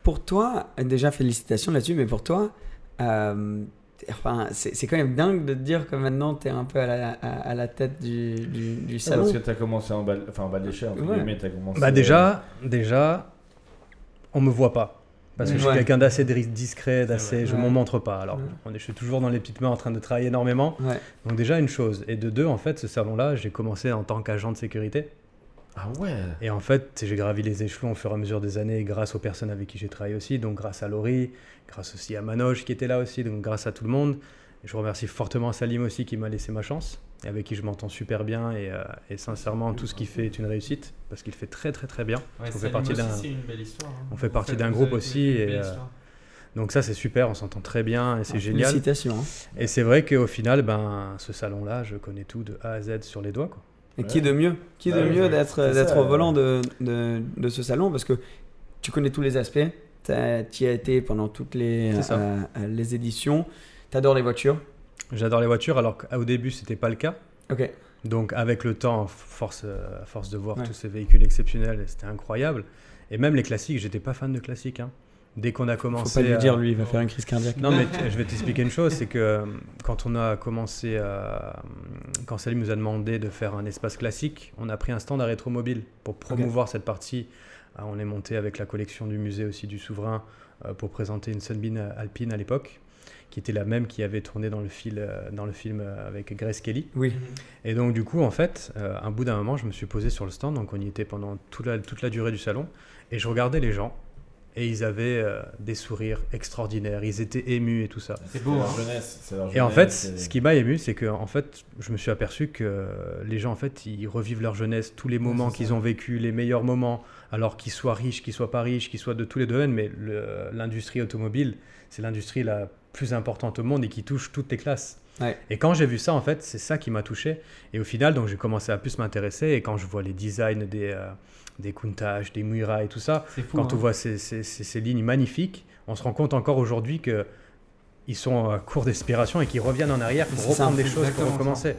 pour toi, déjà félicitations là-dessus, mais pour toi, c'est quand même dingue de te dire que maintenant tu es un peu à la tête du salon. Parce que tu as commencé en bas de l'échelle, entre guillemets, tu as commencé... Déjà, on me voit pas. Parce que je suis quelqu'un d'assez discret, je m'en montre pas. Alors, je suis toujours dans les petites mains en train de travailler énormément. Ouais. Donc déjà, une chose. Et de deux, en fait, ce salon-là, j'ai commencé en tant qu'agent de sécurité. Ah ouais. Et en fait, j'ai gravi les échelons au fur et à mesure des années grâce aux personnes avec qui j'ai travaillé aussi. Donc grâce à Laurie, grâce aussi à Manoj qui était là aussi. Donc grâce à tout le monde. Et je remercie fortement Salim aussi qui m'a laissé ma chance. Et avec qui je m'entends super bien. Et sincèrement, tout ce qu'il fait est une réussite. Parce qu'il fait très très très bien. Ouais, on fait partie c'est une belle histoire. Hein. On fait partie d'un groupe aussi. Donc ça, c'est super. On s'entend très bien. Et c'est génial. Félicitations. Hein. Et c'est vrai qu'au final, ce salon-là, je connais tout de A à Z sur les doigts, quoi. Et qui de mieux d'être au volant de ce salon, parce que tu connais tous les aspects, tu y as été pendant toutes les éditions, tu adores les voitures. J'adore les voitures, alors qu'au début c'était pas le cas. Ok. Donc avec le temps, à force de voir tous ces véhicules exceptionnels, c'était incroyable. Et même les classiques, j'étais pas fan de classiques, hein. Dès qu'on a commencé... Faut pas lui dire, lui, il va faire une crise cardiaque. Non, mais je vais t'expliquer une chose, c'est que quand on a commencé, quand Salim nous a demandé de faire un espace classique, on a pris un stand à Rétromobile pour promouvoir cette partie. On est monté avec la collection du musée aussi du Souverain pour présenter une Sunbeam Alpine à l'époque, qui était la même qui avait tourné dans le film avec Grace Kelly. Oui. Et donc du coup, en fait, un bout d'un moment, je me suis posé sur le stand, donc on y était pendant toute la durée du salon, et je regardais les gens. Et ils avaient des sourires extraordinaires, ils étaient émus et tout ça. C'est beau, hein. C'est leur jeunesse. Et en fait, ce qui m'a ému, c'est que en fait, je me suis aperçu que les gens, en fait, ils revivent leur jeunesse, tous les moments qu'ils ont vécu, les meilleurs moments, alors qu'ils soient riches, qu'ils soient pas riches, qu'ils soient de tous les domaines, mais l'industrie automobile, c'est l'industrie la plus importante au monde et qui touche toutes les classes. Ouais. Et quand j'ai vu ça, en fait, c'est ça qui m'a touché. Et au final, donc, j'ai commencé à plus m'intéresser. Et quand je vois les designs des Countach, des Miura et tout ça, quand on voit ces lignes magnifiques, on se rend compte encore aujourd'hui qu'ils sont à court d'inspiration et qu'ils reviennent en arrière pour reprendre des choses pour recommencer.